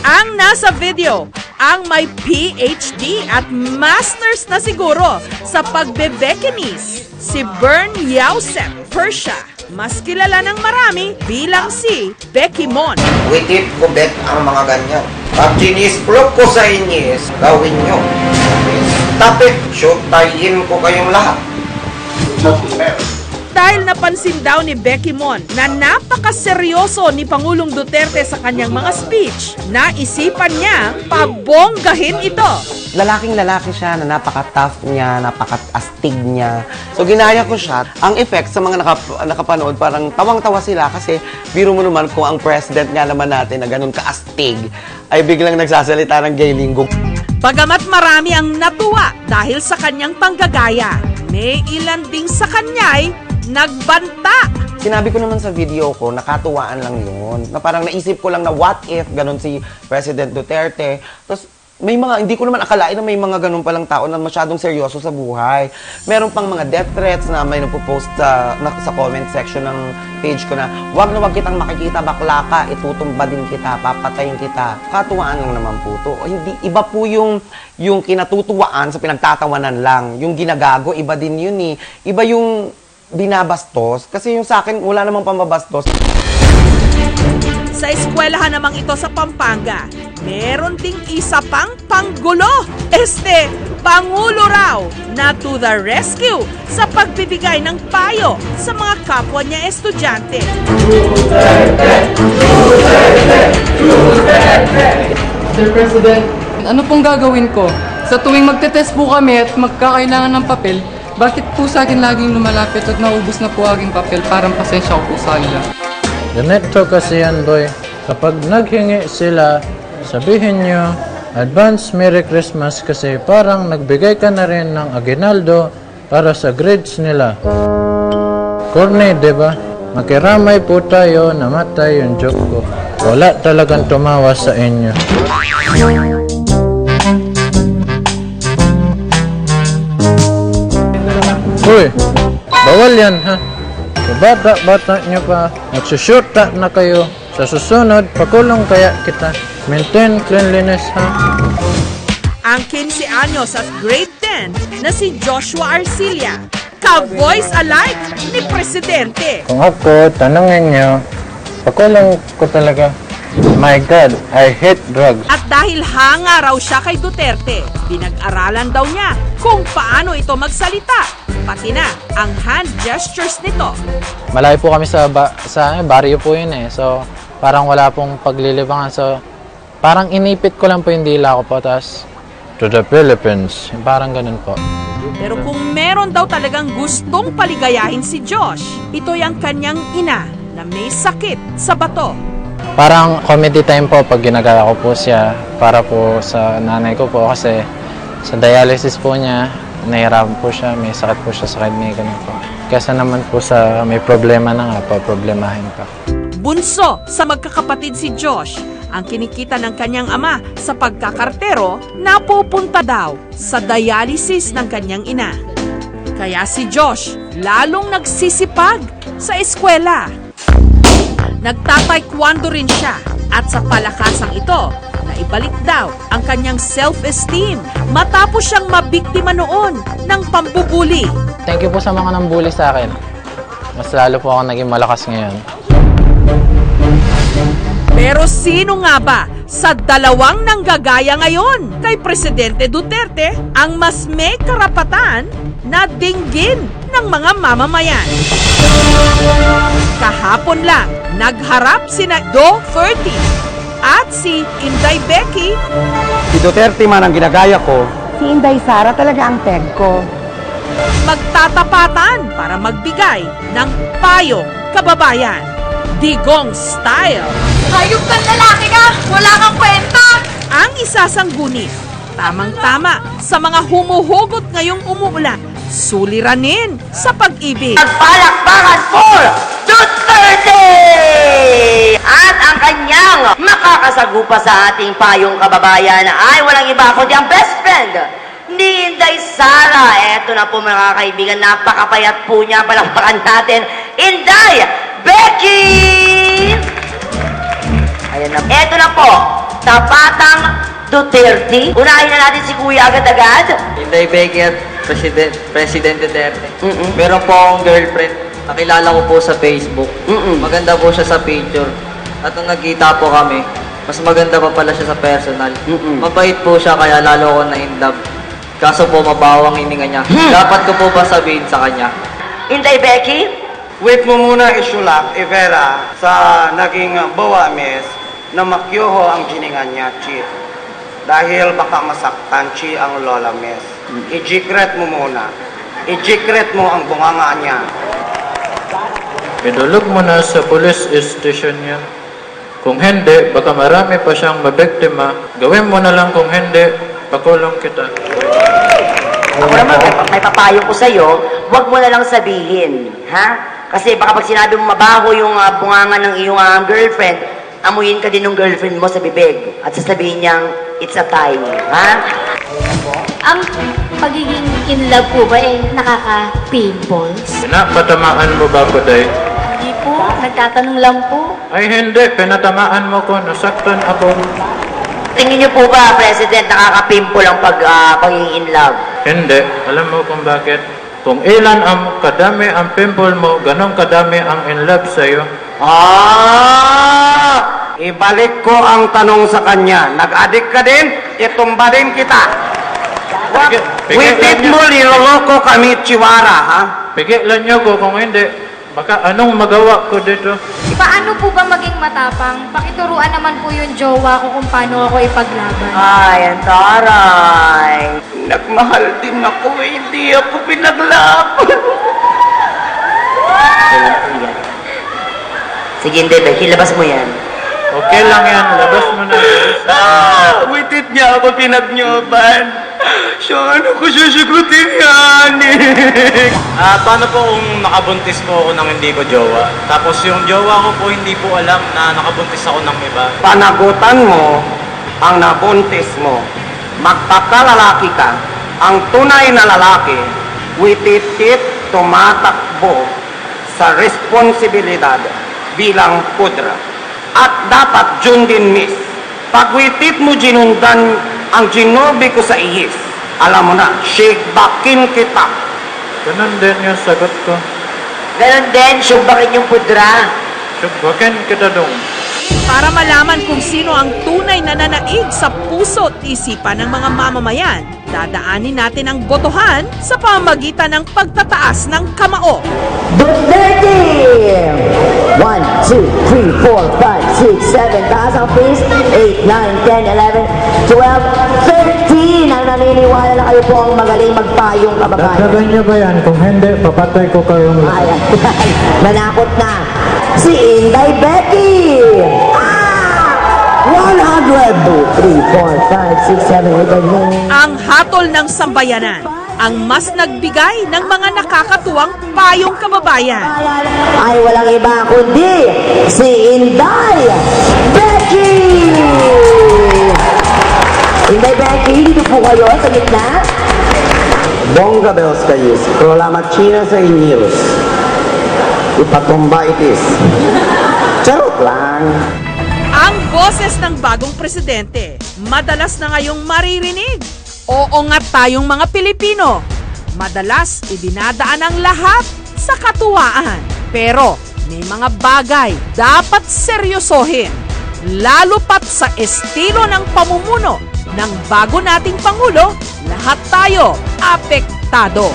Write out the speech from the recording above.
Ang nasa video, ang may PhD at masters na siguro sa pagbe-Becanese, si Bern Yauset Persia. Mas kilala ng marami bilang si Becky Mon. Witip ko, Bet, ang mga ganyan. Pag ginisprok ko sa inyo, gawin nyo. Tapit, shootayin ko kayong lahat. Dahil napansin daw ni Becky Mon na napakaseryoso ni Pangulong Duterte sa kanyang mga speech, naisipan niya pabonggahin ito. Lalaking-lalaki siya na napaka-tough niya, napaka-astig niya. So, ginaya ko siya. Ang effect sa mga nakapanood, parang tawang-tawa sila kasi biro mo naman kung ang president nga naman natin na ganun ka-astig ay biglang nagsasalita ng gay lingo. Bagamat marami ang natuwa dahil sa kanyang panggagaya, may ilan ding sa kanya'y nagbanta. Sinabi ko naman sa video ko, nakatuwaan lang yun. Na parang naisip ko lang na what if ganun si President Duterte. Tapos, may mga, hindi ko naman akalain na may mga ganun palang tao na masyadong seryoso sa buhay. Meron pang mga death threats na may nagpo-post sa comment section ng page ko na wag kitang makikita, bakla ka, itutumba din kita, papatayin kita. Katuwaan lang naman po to. Hindi, iba po yung kinatutuwaan sa pinagtatawanan lang. Yung ginagago, iba din yun eh. Iba yung binabastos. Kasi yung sa akin, wala namang pambabastos. Sa eskwelahan namang ito sa Pampanga, meron ding isa pang panggulo. Pangulo raw na to the rescue sa pagbibigay ng payo sa mga kapwa niya estudyante. Mr. President, ano pong gagawin ko? Sa tuwing magte-test po kami at magkakailangan ng papel, bakit po sa akin laging lumalapit at naubos na po aking papel? Parang pasensya ko po sa kanila. Ganito kasi yan, boy. Kapag naghingi sila, sabihin nyo, Advance Merry Christmas kasi parang nagbigay ka na rin ng aginaldo para sa grades nila. Corny, diba? Makiramay po tayo, namatay yung joke ko. Wala talagang tumawa sa inyo. Uy, bawal yan, ha? Bata-bata nyo pa, nagsushorta na kayo. Sa susunod, pakulong kaya kita. Maintain cleanliness, ha? Ang 15 anyos at grade 10 na si Joshua Arcilla, ka-voice alike ni Presidente. Kung ako, tanongin nyo, pakulong ko talaga. My God, I hate drugs. At dahil hanga raw siya kay Duterte, pinag-aralan daw niya kung paano ito magsalita. Pati na ang hand gestures nito. Malayo po kami sa barrio po yun eh. So, parang wala pong paglilibangan. So, parang inipit ko lang po yung dila ko po. Tapos, to the Philippines. Parang ganun po. Pero kung meron daw talagang gustong paligayahin si Josh, ito yung kanyang ina na may sakit sa bato. Parang comedy time po pag ginagaya ko po siya para po sa nanay ko po. Kasi sa dialysis po niya, nahirapan po siya, may sakit po siya sa kidney, ganun po. Kesa naman po sa may problema na nga po, problemahin pa. Bunso sa magkakapatid si Josh, ang kinikita ng kanyang ama sa pagkakartero, napupunta daw sa dialysis ng kanyang ina. Kaya si Josh lalong nagsisipag sa eskwela. Nagtataekwondo rin siya at sa palakasang ito, naibalik daw ang kanyang self-esteem matapos siyang mabiktima noon ng pambubuli. Thank you po sa mga nambuli sa akin. Mas lalo po ako naging malakas ngayon. Pero sino nga ba sa dalawang nanggagaya ngayon kay Presidente Duterte ang mas may karapatan na dinggin ng mga mamamayan? Kahapon lang, nagharap sina Do Ferty at si Inday Becky. Si Duterte man ang ginagaya ko. Si Inday Sara talaga ang peg ko. Magtatapatan para magbigay ng payong kababayan. Digong style. Hayop kang lalaki ka! Wala kang kwenta! Ang isasangguni, tamang-tama sa mga humuhugot ngayong umuulan, suliranin sa pag-ibig. Palakpakan for Duterte! At ang kanyang makakasagupa sa ating payong kababayan ay walang iba kundi ang best friend ni Inday Sara. Eto na po mga kaibigan, napakapayat po niya. Palakpakan natin, Inday Becky! Ayan na. Eto na po, Tapatang Duterte. Unahin na natin si Kuya agad-agad. Inday Becky at President Duterte. Mm-mm. Meron po akong girlfriend. Nakilala ko po sa Facebook. Mm-mm. Maganda po siya sa picture. At nung nagkita po kami, mas maganda pa pala siya sa personal. Mm-mm. Mabait po siya kaya lalo ko na-in-love. Kaso po mabawang hininga niya. Dapat ko po ba sabihin sa kanya? Inday Becky? Wait mo muna isulak, Ivera, sa naging bawa, miss, na makyoho ang hininga niya, Chi. Dahil baka masaktan, Chi, ang lola, miss. I-jikret mo muna. I-jikret mo ang bunganga niya. Idulog mo na sa police station yan. Kung hindi, baka marami pa siyang mabiktima. Gawin mo na lang kung hindi, pakulong kita. Ako naman, may papayo ko sa'yo, huwag mo na lang sabihin, ha? Kasi baka pag sinabi mo mabaho yung bunganga ng iyong girlfriend, amuyin ka din ng girlfriend mo sa bibig at sasabihin niyang, it's a time, ha? Ang pagiging in love po ba nakaka-pimples? Pinapatamaan mo ba ko, Day? Hindi po, nagtatanong lang po. Ay hindi, pinatamaan mo ko, nasaktan ako. Tingin niyo po ba, President, nakaka-pimple ang pagiging in love? Hindi, alam mo kung bakit? Kung ilan ang kadami ang pimple mo, ganong kadami ang in love sa'yo. Ibalik ko ang tanong sa kanya. Nag-addict ka din, itumba din kita. Witit mo, niloloko kami, Chiwara, ha? Pigilan niyo ko kung hindi. Baka anong magawa ko dito? Paano po ba maging matapang? Pakituruan naman po yung jowa ko kung paano ako ipaglaban. Ay, ang taray. Nagmahal din ako, hindi ako pinaglaban. Sige, hindi, Becky, labas mo yan. Okay lang yan, labas mo na. Witit niya ako pinagnyoban. So, ano ko susugutin yan? Paano po kung nakabuntis po ako ng hindi ko jowa? Tapos yung jowa ko po hindi po alam na nakabuntis ako ng iba. Panagutan mo ang nabuntis mo. Magpakalalaki ka. Ang tunay na lalaki, wititit tumatakbo sa responsibilidad bilang pudra. At dapat dyan din, miss. Pag witit mo ginundan ang ginubi ko sa iyis, alam mo na, shigbakin kita. Ganun din yung sagot ko. Ganon din, syumbakin yung pudra. Sugbakin kita dong. Para malaman kung sino ang tunay na nanaig sa puso at isipan ng mga mamamayan, dadaanin natin ang botohan sa pamamagitan ng pagtataas ng kamao. Duterte! 1, 2, 3, 4, 5, 6, 7, taas ang please. 8, 9, 10, 11, 12, 13. Ang naniniwala na kayo po ang magaling magpayong kababayan. Dagdagan niyo ba yan? Kung hindi, papatay ko kayong lahat. Ayan, nanakot na. Si Inday Becky! 100! 2, 3, 4, 5, 6, 7, 8, 9. Ang hatol ng sambayanan, ang mas nagbigay ng mga nakakatuwang payong kababayan. Ay walang iba kundi si Inday Becky! Inday Becky, dito po kayo sa gitna. Bongga bells kayo, programa China sa inyos. Ipatumba itis. Charot lang. Ang boses ng bagong presidente, madalas na ngayong maririnig. Oo nga tayong mga Pilipino. Madalas idinadaan ang lahat sa katuwaan. Pero may mga bagay dapat seryosohin. Lalo pat sa estilo ng pamumuno ng bago nating Pangulo, lahat tayo apektado.